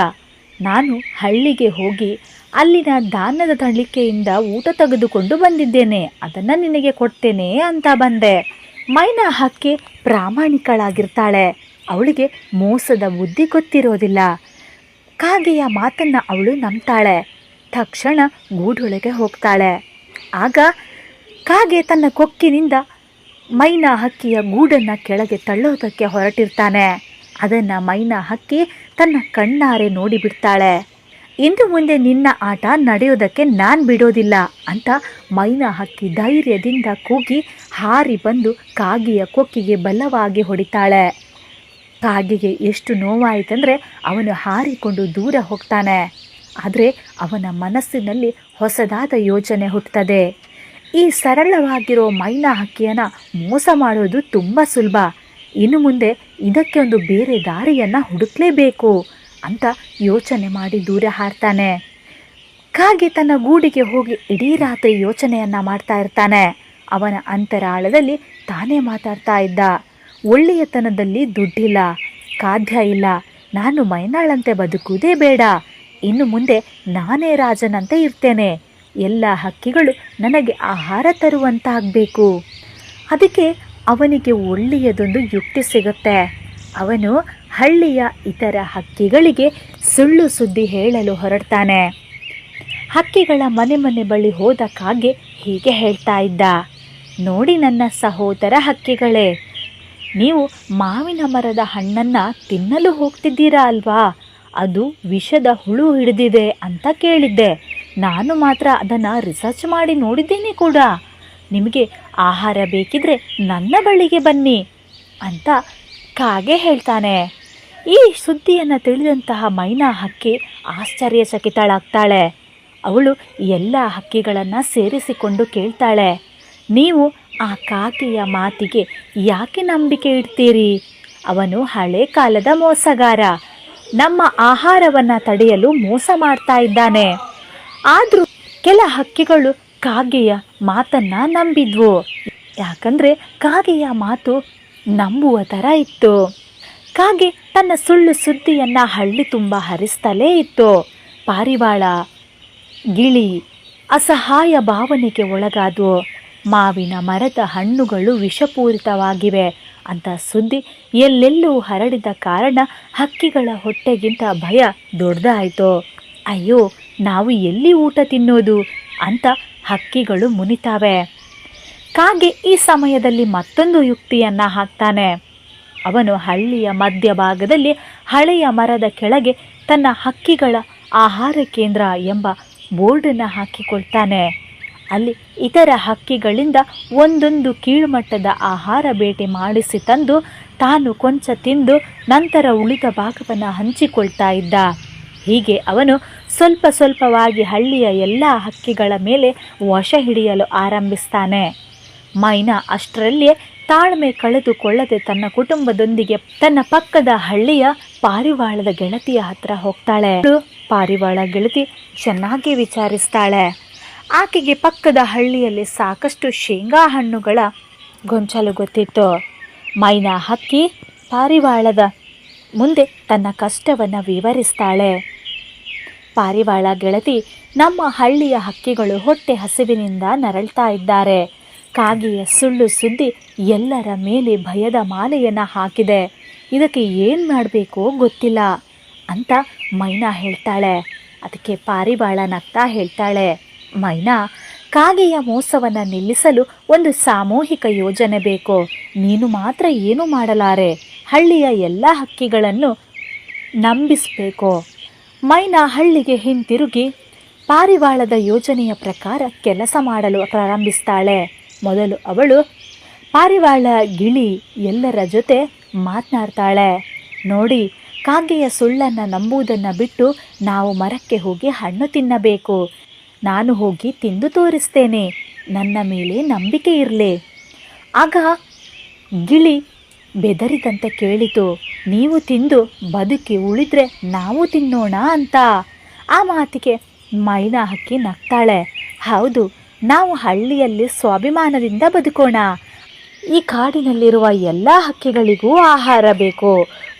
ನಾನು ಹಳ್ಳಿಗೆ ಹೋಗಿ ಅಲ್ಲಿನ ಧಾನ್ಯದ ತಳಿಕೆಯಿಂದ ಊಟ ತೆಗೆದುಕೊಂಡು ಬಂದಿದ್ದೇನೆ, ಅದನ್ನು ನಿನಗೆ ಕೊಡ್ತೇನೆ ಅಂತ ಬಂದೆ. ಮೈನಾ ಹಕ್ಕಿ ಪ್ರಾಮಾಣಿಕಳಾಗಿರ್ತಾಳೆ. ಅವಳಿಗೆ ಮೋಸದ ಬುದ್ಧಿ ಗೊತ್ತಿರೋದಿಲ್ಲ. ಕಾಗೆಯ ಮಾತನ್ನು ಅವಳು ನಂಬ್ತಾಳೆ. ತಕ್ಷಣ ಗೂಡೊಳಗೆ ಹೋಗ್ತಾಳೆ. ಆಗ ಕಾಗೆ ತನ್ನ ಕೊಕ್ಕಿನಿಂದ ಮೈನಾ ಹಕ್ಕಿಯ ಗೂಡನ್ನು ಕೆಳಗೆ ತಳ್ಳೋದಕ್ಕೆ ಹೊರಟಿರ್ತಾನೆ. ಅದನ್ನು ಮೈನಾ ಹಕ್ಕಿ ತನ್ನ ಕಣ್ಣಾರೆ ನೋಡಿಬಿಡ್ತಾಳೆ. ಇನ್ನು ಮುಂದೆ ನಿನ್ನ ಆಟ ನಡೆಯೋದಕ್ಕೆ ನಾನು ಬಿಡೋದಿಲ್ಲ ಅಂತ ಮೈನಾ ಹಕ್ಕಿ ಧೈರ್ಯದಿಂದ ಕೂಗಿ ಹಾರಿ ಬಂದು ಕಾಗೆಯ ಕೊಕ್ಕಿಗೆ ಬಲವಾಗಿ ಹೊಡಿತಾಳೆ. ಕಾಗೆಗೆ ಎಷ್ಟು ನೋವಾಯಿತಂದರೆ ಅವನು ಹಾರಿಕೊಂಡು ದೂರ ಹೋಗ್ತಾನೆ. ಆದರೆ ಅವನ ಮನಸ್ಸಿನಲ್ಲಿ ಹೊಸದಾದ ಯೋಚನೆ ಹುಟ್ಟುತ್ತದೆ. ಈ ಸರಳವಾಗಿರೋ ಮೈನಾ ಹಕ್ಕಿಯನ್ನು ಮೋಸ ಮಾಡೋದು ತುಂಬ ಸುಲಭ. ಇನ್ನು ಮುಂದೆ ಇದಕ್ಕೆ ಒಂದು ಬೇರೆ ದಾರಿಯನ್ನು ಹುಡುಕಲೇಬೇಕು ಅಂತ ಯೋಚನೆ ಮಾಡಿ ದೂರ ಹಾರ್ತಾನೆ. ಕಾಗೆ ತನ್ನ ಗೂಡಿಗೆ ಹೋಗಿ ಇಡೀ ರಾತ್ರಿ ಯೋಚನೆಯನ್ನು ಮಾಡ್ತಾ ಇರ್ತಾನೆ. ಅವನ ಅಂತರಾಳದಲ್ಲಿ ತಾನೇ ಮಾತಾಡ್ತಾ ಇದ್ದ, ಒಳ್ಳೆಯತನದಲ್ಲಿ ದುಡ್ಡಿಲ್ಲ, ಖಾದ್ಯ ಇಲ್ಲ, ನಾನು ಮೈನಾಳಂತೆ ಬದುಕುವುದೇ ಬೇಡ. ಇನ್ನು ಮುಂದೆ ನಾನೇ ರಾಜನಂತೆ ಇರ್ತೇನೆ. ಎಲ್ಲ ಹಕ್ಕಿಗಳು ನನಗೆ ಆಹಾರ ತರುವಂತಾಗಬೇಕು. ಅದಕ್ಕೆ ಅವನಿಗೆ ಒಳ್ಳೆಯದೊಂದು ಯುಕ್ತಿ ಸಿಗುತ್ತೆ. ಅವನು ಹಳ್ಳಿಯ ಇತರ ಹಕ್ಕಿಗಳಿಗೆ ಸುಳ್ಳು ಸುದ್ದಿ ಹೇಳಲು ಹೊರಡ್ತಾನೆ. ಹಕ್ಕಿಗಳ ಮನೆ ಮನೆ ಬಳಿ ಹೋದ ಕಾಗೆ ಹೀಗೆ ಹೇಳ್ತಾ ಇದ್ದ, ನೋಡಿ ನನ್ನ ಸಹೋದರ ಹಕ್ಕಿಗಳೇ, ನೀವು ಮಾವಿನ ಮರದ ಹಣ್ಣನ್ನು ತಿನ್ನಲು ಹೋಗ್ತಿದ್ದೀರಾ ಅಲ್ವಾ? ಅದು ವಿಷದ ಹುಳು ಹಿಡಿದಿದೆ ಅಂತ ಕೇಳಿದ್ದೆ. ನಾನು ಮಾತ್ರ ಅದನ್ನು ರಿಸರ್ಚ್ ಮಾಡಿ ನೋಡಿದ್ದೇನೆ ಕೂಡ. ನಿಮಗೆ ಆಹಾರ ಬೇಕಿದ್ರೆ ನನ್ನ ಬಳಿಗೆ ಬನ್ನಿ ಅಂತ ಕಾಗೆ ಹೇಳ್ತಾನೆ. ಈ ಸುದ್ದಿಯನ್ನು ತಿಳಿದಂತಹ ಮೈನಾ ಹಕ್ಕಿ ಆಶ್ಚರ್ಯಚಕಿತಳಾಗ್ತಾಳೆ. ಅವಳು ಎಲ್ಲ ಹಕ್ಕಿಗಳನ್ನು ಸೇರಿಸಿಕೊಂಡು ಕೇಳ್ತಾಳೆ, ನೀವು ಆ ಕಾಗೆಯ ಮಾತಿಗೆ ಯಾಕೆ ನಂಬಿಕೆ ಇಡ್ತೀರಿ? ಅವನು ಹಳೆ ಕಾಲದ ಮೋಸಗಾರ. ನಮ್ಮ ಆಹಾರವನ್ನು ತಡೆಯಲು ಮೋಸ ಮಾಡ್ತಾ ಇದ್ದಾನೆ. ಆದರೂ ಕೆಲ ಹಕ್ಕಿಗಳು ಕಾಗೆಯ ಮಾತನ್ನು ನಂಬಿದ್ವು. ಯಾಕಂದರೆ ಕಾಗೆಯ ಮಾತು ನಂಬುವ ಥರ ಇತ್ತು. ಕಾಗೆ ತನ್ನ ಸುಳ್ಳು ಸುದ್ದಿಯನ್ನು ಹಳ್ಳಿ ತುಂಬ ಹರಿಸ್ತಲೇ ಇತ್ತು. ಪಾರಿವಾಳ, ಗಿಳಿ ಅಸಹಾಯ ಭಾವನೆಗೆ ಒಳಗಾದವು. ಮಾವಿನ ಮರದ ಹಣ್ಣುಗಳು ವಿಷಪೂರಿತವಾಗಿವೆ ಅಂತ ಸುದ್ದಿ ಎಲ್ಲೆಲ್ಲೂ ಹರಡಿದ ಕಾರಣ ಹಕ್ಕಿಗಳ ಹೊಟ್ಟೆಗಿಂತ ಭಯ ದೊಡ್ಡದಾಯಿತು. ಅಯ್ಯೋ, ನಾವು ಎಲ್ಲಿ ಊಟ ತಿನ್ನೋದು ಅಂತ ಹಕ್ಕಿಗಳು ಮುನಿತಾವೆ. ಕಾಗೆ ಈ ಸಮಯದಲ್ಲಿ ಮತ್ತೊಂದು ಯುಕ್ತಿಯನ್ನು ಹಾಕ್ತಾನೆ. ಅವನು ಹಳ್ಳಿಯ ಮಧ್ಯಭಾಗದಲ್ಲಿ ಹಳೆಯ ಮರದ ಕೆಳಗೆ ತನ್ನ ಹಕ್ಕಿಗಳ ಆಹಾರ ಕೇಂದ್ರ ಎಂಬ ಬೋರ್ಡನ್ನು ಹಾಕಿಕೊಳ್ತಾನೆ. ಅಲ್ಲಿ ಇತರ ಹಕ್ಕಿಗಳಿಂದ ಒಂದೊಂದು ಕೀಳುಮಟ್ಟದ ಆಹಾರ ಬೇಟೆ ಮಾಡಿಸಿ ತಂದು ತಾನು ಕೊಂಚ ತಿಂದು ನಂತರ ಉಳಿದ ಭಾಗವನ್ನು ಹಂಚಿಕೊಳ್ತಾ ಇದ್ದ. ಹೀಗೆ ಅವನು ಸ್ವಲ್ಪ ಸ್ವಲ್ಪವಾಗಿ ಹಳ್ಳಿಯ ಎಲ್ಲ ಹಕ್ಕಿಗಳ ಮೇಲೆ ವಶ ಹಿಡಿಯಲು ಆರಂಭಿಸ್ತಾನೆ. ಮೈನಾ ಅಷ್ಟರಲ್ಲಿಯೇ ತಾಳ್ಮೆ ಕಳೆದುಕೊಳ್ಳದೆ ತನ್ನ ಕುಟುಂಬದೊಂದಿಗೆ ತನ್ನ ಪಕ್ಕದ ಹಳ್ಳಿಯ ಪಾರಿವಾಳದ ಗೆಳತಿಯ ಹತ್ರ ಹೋಗ್ತಾಳೆ. ಪಾರಿವಾಳ ಗೆಳತಿ ಚೆನ್ನಾಗಿ ವಿಚಾರಿಸ್ತಾಳೆ. ಆಕೆಗೆ ಪಕ್ಕದ ಹಳ್ಳಿಯಲ್ಲಿ ಸಾಕಷ್ಟು ಶೇಂಗಾ ಹಣ್ಣುಗಳ ಗೊಂಚಲು ಗೊತ್ತಿತ್ತು. ಮೈನಾ ಹಕ್ಕಿ ಪಾರಿವಾಳದ ಮುಂದೆ ತನ್ನ ಕಷ್ಟವನ್ನು ವಿವರಿಸ್ತಾಳೆ. ಪಾರಿವಾಳ ಗೆಳತಿ, ನಮ್ಮ ಹಳ್ಳಿಯ ಹಕ್ಕಿಗಳು ಹೊಟ್ಟೆ ಹಸಿವಿನಿಂದ ನರಳ್ತಾ ಇದ್ದಾರೆ. ಕಾಗೆಯ ಸುಳ್ಳು ಸುದ್ದಿ ಎಲ್ಲರ ಮೇಲೆ ಭಯದ ಮಾಲೆಯನ್ನು ಹಾಕಿದೆ. ಇದಕ್ಕೆ ಏನು ಮಾಡಬೇಕೋ ಗೊತ್ತಿಲ್ಲ ಅಂತ ಮೈನಾ ಹೇಳ್ತಾಳೆ. ಅದಕ್ಕೆ ಪಾರಿವಾಳ ನಗ್ತಾ ಹೇಳ್ತಾಳೆ, ಮೈನಾ, ಕಾಗೆಯ ಮೋಸವನ್ನು ನಿಲ್ಲಿಸಲು ಒಂದು ಸಾಮೂಹಿಕ ಯೋಜನೆ ಬೇಕು. ನೀನು ಮಾತ್ರ ಏನೂ ಮಾಡಲಾರೆ. ಹಳ್ಳಿಯ ಎಲ್ಲ ಹಕ್ಕಿಗಳನ್ನು ನಂಬಿಸಬೇಕು. ಮೈನಾ ಹಳ್ಳಿಗೆ ಹಿಂತಿರುಗಿ ಪಾರಿವಾಳದ ಯೋಜನೆಯ ಪ್ರಕಾರ ಕೆಲಸ ಮಾಡಲು ಪ್ರಾರಂಭಿಸ್ತಾಳೆ. ಮೊದಲು ಅವಳು ಪಾರಿವಾಳ, ಗಿಳಿ ಎಲ್ಲರ ಜೊತೆ ಮಾತನಾಡ್ತಾಳೆ. ನೋಡಿ, ಕಾಗೆಯ ಸುಳ್ಳನ್ನು ನಂಬುವುದನ್ನು ಬಿಟ್ಟು ನಾವು ಮರಕ್ಕೆ ಹೋಗಿ ಹಣ್ಣು ತಿನ್ನಬೇಕು. ನಾನು ಹೋಗಿ ತಿಂದು ತೋರಿಸ್ತೇನೆ. ನನ್ನ ಮೇಲೆ ನಂಬಿಕೆ ಇರಲಿ. ಆಗ ಗಿಳಿ ಬೆದರಿದಂತೆ ಕೇಳಿತು, ನೀವು ತಿಂದು ಬದುಕಿ ಉಳಿದ್ರೆ ನಾವು ತಿನ್ನೋಣ ಅಂತ. ಆ ಮಾತಿಗೆ ಮೈನಾ ಹಕ್ಕಿ ನಗ್ತಾಳೆ. ಹೌದು, ನಾವು ಹಳ್ಳಿಯಲ್ಲಿ ಸ್ವಾಭಿಮಾನದಿಂದ ಬದುಕೋಣ. ಈ ಕಾಡಿನಲ್ಲಿರುವ ಎಲ್ಲ ಹಕ್ಕಿಗಳಿಗೂ ಆಹಾರ ಬೇಕು.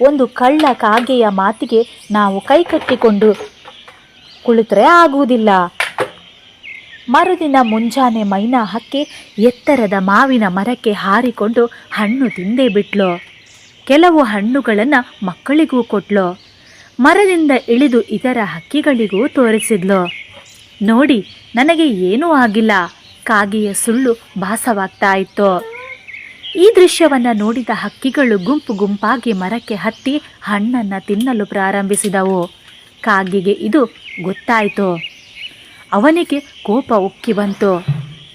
ಒಂದು ಕಳ್ಳ ಕಾಗೆಯ ಮಾತಿಗೆ ನಾವು ಕೈ ಕಟ್ಟಿಕೊಂಡು ಕುಳಿತರೆ ಆಗುವುದಿಲ್ಲ. ಮರುದಿನ ಮುಂಜಾನೆ ಮೈನಾ ಹಕ್ಕಿ ಎತ್ತರದ ಮಾವಿನ ಮರಕ್ಕೆ ಹಾರಿಕೊಂಡು ಹಣ್ಣು ತಿಂದೇ ಬಿಟ್ಲು. ಕೆಲವು ಹಣ್ಣುಗಳನ್ನು ಮಕ್ಕಳಿಗೂ ಕೊಟ್ಲು. ಮರದಿಂದ ಇಳಿದು ಇತರ ಹಕ್ಕಿಗಳಿಗೂ ತೋರಿಸಿದ್ಲು. ನೋಡಿ, ನನಗೆ ಏನೂ ಆಗಿಲ್ಲ. ಕಾಗೆಯ ಸುಳ್ಳು ಭಾಸವಾಗ್ತಾ ಇತ್ತು. ಈ ದೃಶ್ಯವನ್ನು ನೋಡಿದ ಹಕ್ಕಿಗಳು ಗುಂಪು ಗುಂಪಾಗಿ ಮರಕ್ಕೆ ಹತ್ತಿ ಹಣ್ಣನ್ನು ತಿನ್ನಲು ಪ್ರಾರಂಭಿಸಿದವು. ಕಾಗೆಗೆ ಇದು ಗೊತ್ತಾಯಿತು. ಅವನಿಗೆ ಕೋಪ ಉಕ್ಕಿ ಬಂತು.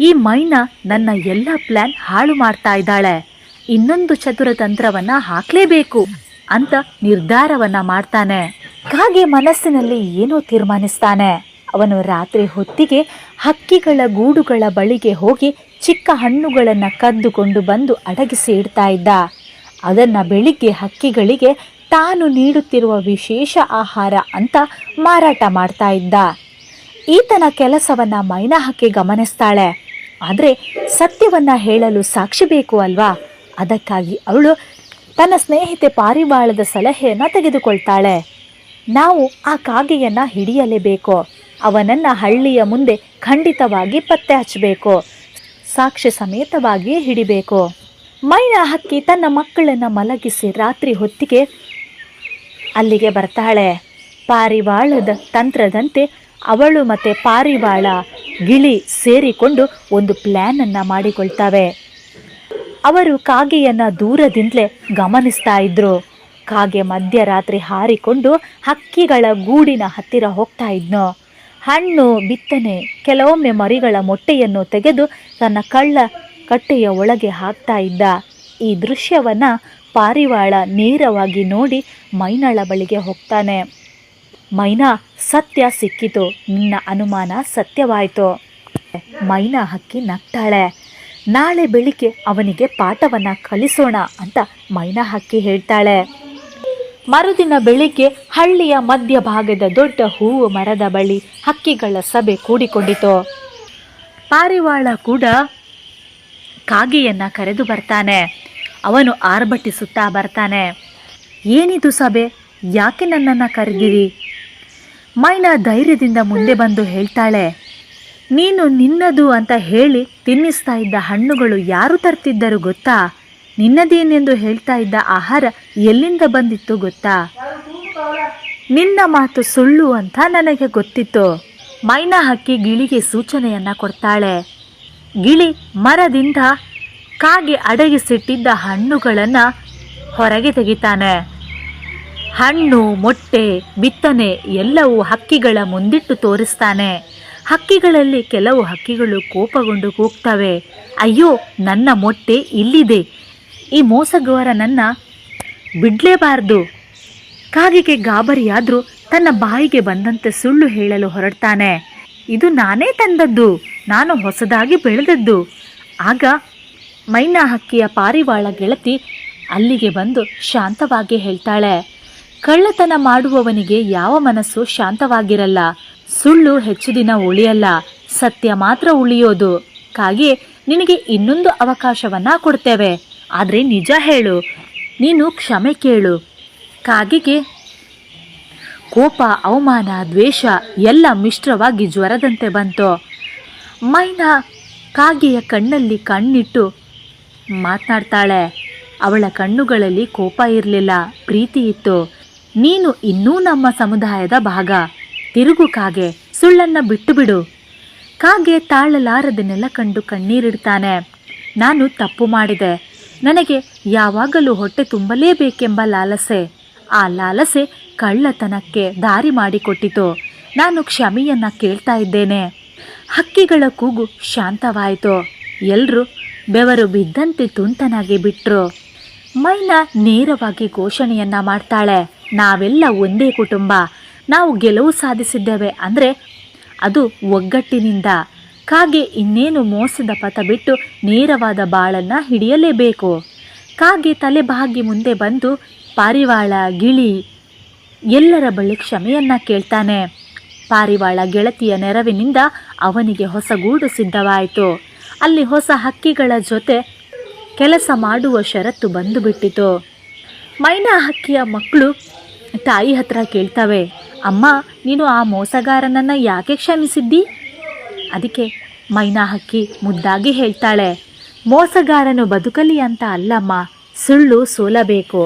ಈ ಮೈನಾ ನನ್ನ ಎಲ್ಲ ಪ್ಲ್ಯಾನ್ ಹಾಳು ಮಾಡ್ತಾ ಇದ್ದಾಳೆ. ಇನ್ನೊಂದು ಚತುರ ತಂತ್ರವನ್ನು ಹಾಕಲೇಬೇಕು ಅಂತ ನಿರ್ಧಾರವನ್ನು ಮಾಡ್ತಾನೆ. ಕಾಗೆ ಮನಸ್ಸಿನಲ್ಲಿ ಏನೋ ತೀರ್ಮಾನಿಸ್ತಾನೆ. ಅವನು ರಾತ್ರಿ ಹೊತ್ತಿಗೆ ಹಕ್ಕಿಗಳ ಗೂಡುಗಳ ಬಳಿಗೆ ಹೋಗಿ ಚಿಕ್ಕ ಹಣ್ಣುಗಳನ್ನು ಕದ್ದುಕೊಂಡು ಬಂದು ಅಡಗಿಸಿ ಇಡ್ತಾ ಇದ್ದ. ಅದನ್ನು ಬೆಳಿಗ್ಗೆ ಹಕ್ಕಿಗಳಿಗೆ ತಾನು ನೀಡುತ್ತಿರುವ ವಿಶೇಷ ಆಹಾರ ಅಂತ ಮಾರಾಟ ಮಾಡ್ತಾ ಇದ್ದ. ಈತನ ಕೆಲಸವನ್ನು ಮೈನಾ ಹಕ್ಕಿ ಗಮನಿಸ್ತಾಳೆ. ಆದರೆ ಸತ್ಯವನ್ನು ಹೇಳಲು ಸಾಕ್ಷಿ ಬೇಕು ಅಲ್ವಾ? ಅದಕ್ಕಾಗಿ ಅವಳು ತನ್ನ ಸ್ನೇಹಿತೆ ಪಾರಿವಾಳದ ಸಲಹೆಯನ್ನು ತೆಗೆದುಕೊಳ್ತಾಳೆ. ನಾವು ಆ ಕಾಗೆಯನ್ನು ಹಿಡಿಯಲೇಬೇಕು. ಅವನನ್ನು ಹಳ್ಳಿಯ ಮುಂದೆ ಖಂಡಿತವಾಗಿ ಪತ್ತೆ ಹಚ್ಚಬೇಕು. ಸಾಕ್ಷ್ಯ ಸಮೇತವಾಗಿ ಹಿಡಿಬೇಕು. ಮೈನಾ ಹಕ್ಕಿ ತನ್ನ ಮಕ್ಕಳನ್ನು ಮಲಗಿಸಿ ರಾತ್ರಿ ಹೊತ್ತಿಗೆ ಅಲ್ಲಿಗೆ ಬರ್ತಾಳೆ. ಪಾರಿವಾಳದ ತಂತ್ರದಂತೆ ಅವಳು ಮತ್ತು ಪಾರಿವಾಳ ಗಿಳಿ ಸೇರಿಕೊಂಡು ಒಂದು ಪ್ಲ್ಯಾನನ್ನು ಮಾಡಿಕೊಳ್ತವೆ. ಅವರು ಕಾಗೆಯನ್ನು ದೂರದಿಂದಲೇ ಗಮನಿಸ್ತಾ ಇದ್ರು. ಕಾಗೆ ಮಧ್ಯರಾತ್ರಿ ಹಾರಿಕೊಂಡು ಹಕ್ಕಿಗಳ ಗೂಡಿನ ಹತ್ತಿರ ಹೋಗ್ತಾ ಇದ್ನು. ಹಣ್ಣು, ಬಿತ್ತನೆ, ಕೆಲವೊಮ್ಮೆ ಮರಿಗಳ ಮೊಟ್ಟೆಯನ್ನು ತೆಗೆದು ತನ್ನ ಕಟ್ಟೆಯ ಒಳಗೆ ಹಾಕ್ತಾ ಇದ್ದ. ಈ ದೃಶ್ಯವನ್ನು ಪಾರಿವಾಳ ನೇರವಾಗಿ ನೋಡಿ ಮೈನಾಳ ಬಳಿಗೆ ಹೋಗ್ತಾನೆ. ಮೈನಾ, ಸತ್ಯ ಸಿಕ್ಕಿತು, ನಿನ್ನ ಅನುಮಾನ ಸತ್ಯವಾಯಿತು. ಮೈನಾ ಹಕ್ಕಿ ನಗ್ತಾಳೆ. ನಾಳೆ ಬೆಳಿಗ್ಗೆ ಅವನಿಗೆ ಪಾಠವನ್ನು ಕಲಿಸೋಣ ಅಂತ ಮೈನಾ ಹಕ್ಕಿ ಹೇಳ್ತಾಳೆ. ಮರುದಿನ ಬೆಳಿಗ್ಗೆ ಹಳ್ಳಿಯ ಮಧ್ಯಭಾಗದ ದೊಡ್ಡ ಹೂವು ಮರದ ಬಳಿ ಹಕ್ಕಿಗಳ ಸಭೆ ಕೂಡಿಕೊಂಡಿತು. ಪಾರಿವಾಳ ಕೂಡ ಕಾಗೆಯನ್ನು ಕರೆದು ಬರ್ತಾನೆ. ಅವನು ಆರ್ಭಟಿಸುತ್ತಾ ಬರ್ತಾನೆ. ಏನಿದು ಸಭೆ? ಯಾಕೆ ನನ್ನನ್ನು ಕರೆದಿರಿ? ಮೈನಾ ಧೈರ್ಯದಿಂದ ಮುಂದೆ ಬಂದು ಹೇಳ್ತಾಳೆ, ನೀನು ನಿನ್ನದು ಅಂತ ಹೇಳಿ ತಿನ್ನಿಸ್ತಾ ಇದ್ದ ಹಣ್ಣುಗಳು ಯಾರು ತರ್ತಿದ್ದರು ಗೊತ್ತಾ? ನಿನ್ನದೇನೆಂದು ಹೇಳ್ತಾ ಇದ್ದ ಆಹಾರ ಎಲ್ಲಿಂದ ಬಂದಿತ್ತು ಗೊತ್ತಾ? ನಿನ್ನ ಮಾತು ಸುಳ್ಳು ಅಂತ ನನಗೆ ಗೊತ್ತಿತ್ತು. ಮೈನಾ ಹಕ್ಕಿ ಗಿಳಿಗೆ ಸೂಚನೆಯನ್ನು ಕೊಡ್ತಾಳೆ. ಗಿಳಿ ಮರದಿಂದ ಕಾಗೆ ಅಡಗಿಸಿಟ್ಟಿದ್ದ ಹಣ್ಣುಗಳನ್ನು ಹೊರಗೆ ತೆಗಿತಾನೆ. ಹಣ್ಣು, ಮೊಟ್ಟೆ, ಬಿತ್ತನೆ ಎಲ್ಲವೂ ಹಕ್ಕಿಗಳ ಮುಂದಿಟ್ಟು ತೋರಿಸ್ತಾನೆ. ಹಕ್ಕಿಗಳಲ್ಲಿ ಕೆಲವು ಹಕ್ಕಿಗಳು ಕೋಪಗೊಂಡು ಕೂಗ್ತವೆ, ಅಯ್ಯೋ, ನನ್ನ ಮೊಟ್ಟೆ ಇಲ್ಲಿದೆ, ಈ ಮೋಸಗಾರನನ್ನ ಬಿಡಲೇಬಾರ್ದು. ಕಾಗೆಗೆ ಗಾಬರಿಯಾದರೂ ತನ್ನ ಬಾಯಿಗೆ ಬಂದಂತೆ ಸುಳ್ಳು ಹೇಳಲು ಹೊರಡ್ತಾನೆ. ಇದು ನಾನೇ ತಂದದ್ದು, ನಾನು ಹೊಸದಾಗಿ ಬೆಳೆದದ್ದು. ಆಗ ಮೈನಾ ಹಕ್ಕಿಯ ಪಾರಿವಾಳ ಗೆಳತಿ ಅಲ್ಲಿಗೆ ಬಂದು ಶಾಂತವಾಗಿ ಹೇಳ್ತಾಳೆ, ಕಳ್ಳತನ ಮಾಡುವವನಿಗೆ ಯಾವ ಮನಸ್ಸು ಶಾಂತವಾಗಿರಲ್ಲ. ಸುಳ್ಳು ಹೆಚ್ಚು ದಿನ ಉಳಿಯಲ್ಲ, ಸತ್ಯ ಮಾತ್ರ ಉಳಿಯೋದು. ಕಾಗೆ, ನಿನಗೆ ಇನ್ನೊಂದು ಅವಕಾಶವನ್ನ ಕೊಡ್ತೇವೆ, ಆದರೆ ನಿಜ ಹೇಳು, ನೀನು ಕ್ಷಮೆ ಕೇಳು. ಕಾಗೆಗೆ ಕೋಪ, ಅವಮಾನ, ದ್ವೇಷ ಎಲ್ಲ ಮಿಶ್ರವಾಗಿ ಜ್ವರದಂತೆ ಬಂತು. ಮೈನಾ ಕಾಗೆಯ ಕಣ್ಣಲ್ಲಿ ಕಣ್ಣಿಟ್ಟು ಮಾತನಾಡ್ತಾಳೆ. ಅವಳ ಕಣ್ಣುಗಳಲ್ಲಿ ಕೋಪ ಇರಲಿಲ್ಲ, ಪ್ರೀತಿ ಇತ್ತು. ನೀನು ಇನ್ನೂ ನಮ್ಮ ಸಮುದಾಯದ ಭಾಗ. ತಿರುಗು ಕಾಗೆ, ಸುಳ್ಳನ್ನು ಬಿಟ್ಟು ಬಿಡು. ಕಾಗೆ ತಾಳಲಾರದನ್ನೆಲ್ಲ ಕಂಡು ಕಣ್ಣೀರಿಡ್ತಾನೆ. ನಾನು ತಪ್ಪು ಮಾಡಿದೆ. ನನಗೆ ಯಾವಾಗಲೂ ಹೊಟ್ಟೆ ತುಂಬಲೇಬೇಕೆಂಬ ಲಾಲಸೆ. ಆ ಲಾಲಸೆ ಕಳ್ಳತನಕ್ಕೆ ದಾರಿ ಮಾಡಿಕೊಟ್ಟಿತು. ನಾನು ಕ್ಷಮೆಯನ್ನು ಕೇಳ್ತಾ ಇದ್ದೇನೆ. ಹಕ್ಕಿಗಳ ಕೂಗು ಶಾಂತವಾಯಿತು. ಎಲ್ಲರೂ ಬೆವರು ಬಿದ್ದಂತೆ ತುಂಟನಾಗಿ ಬಿಟ್ರು. ಮೈನಾ ನೇರವಾಗಿ ಘೋಷಣೆಯನ್ನ ಮಾಡ್ತಾಳೆ, ನಾವೆಲ್ಲ ಒಂದೇ ಕುಟುಂಬ. ನಾವು ಗೆಲುವು ಸಾಧಿಸಿದ್ದೇವೆ ಅಂದರೆ ಅದು ಒಗ್ಗಟ್ಟಿನಿಂದ. ಕಾಗೆ ಇನ್ನೇನು ಮೋಸದ ಪಥ ಬಿಟ್ಟು ನೇರವಾದ ಬಾಳನ್ನು ಹಿಡಿಯಲೇಬೇಕು. ಕಾಗೆ ತಲೆ ಬಾಗಿ ಮುಂದೆ ಬಂದು ಪಾರಿವಾಳ, ಗಿಳಿ ಎಲ್ಲರ ಬಳಿ ಕ್ಷಮೆಯನ್ನು ಕೇಳ್ತಾನೆ. ಪಾರಿವಾಳ ಗೆಳತಿಯ ನೆರವಿನಿಂದ ಅವನಿಗೆ ಹೊಸ ಗೂಡು ಸಿದ್ಧವಾಯಿತು. ಅಲ್ಲಿ ಹೊಸ ಹಕ್ಕಿಗಳ ಜೊತೆ ಕೆಲಸ ಮಾಡುವ ಷರತ್ತು ಬಂದುಬಿಟ್ಟಿತು. ಮೈನಾ ಹಕ್ಕಿಯ ಮಕ್ಕಳು ತಾಯಿ ಹತ್ರ ಕೇಳ್ತವೆ, ಅಮ್ಮ, ನೀನು ಆ ಮೋಸಗಾರನನ್ನು ಯಾಕೆ ಕ್ಷಮಿಸಿದ್ದಿ? ಅದಕ್ಕೆ ಮೈನಾ ಹಕ್ಕಿ ಮುದ್ದಾಗಿ ಹೇಳ್ತಾಳೆ, ಮೋಸಗಾರನು ಬದುಕಲಿ ಅಂತ ಅಲ್ಲಮ್ಮ, ಸುಳ್ಳು ಸೋಲಬೇಕು,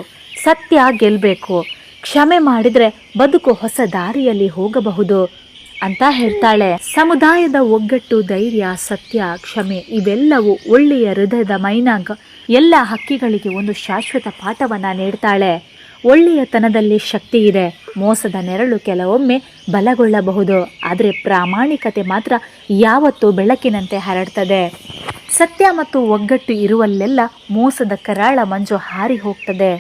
ಸತ್ಯ ಗೆಲ್ಲಬೇಕು. ಕ್ಷಮೆ ಮಾಡಿದರೆ ಬದುಕು ಹೊಸ ದಾರಿಯಲ್ಲಿ ಹೋಗಬಹುದು ಅಂತ ಹೇಳ್ತಾಳೆ. ಸಮುದಾಯದ ಒಗ್ಗಟ್ಟು, ಧೈರ್ಯ, ಸತ್ಯ, ಕ್ಷಮೆ ಇವೆಲ್ಲವೂ ಒಳ್ಳೆಯ ಹೃದಯದ ಮೈನಾಗ ಎಲ್ಲ ಹಕ್ಕಿಗಳಿಗೆ ಒಂದು ಶಾಶ್ವತ ಪಾಠವನ್ನು ನೀಡ್ತಾಳೆ. ಒಳ್ಳೆಯತನದಲ್ಲಿ ಶಕ್ತಿ ಇದೆ. ಮೋಸದ ನೆರಳು ಕೆಲವೊಮ್ಮೆ ಬಲಗೊಳ್ಳಬಹುದು, ಆದರೆ ಪ್ರಾಮಾಣಿಕತೆ ಮಾತ್ರ ಯಾವತ್ತೂ ಬೆಳಕಿನಂತೆ ಹರಡ್ತದೆ. ಸತ್ಯ ಮತ್ತು ಒಗ್ಗಟ್ಟು ಇರುವಲ್ಲೆಲ್ಲ ಮೋಸದ ಕರಾಳ ಮಂಜು ಹಾರಿ ಹೋಗ್ತದೆ.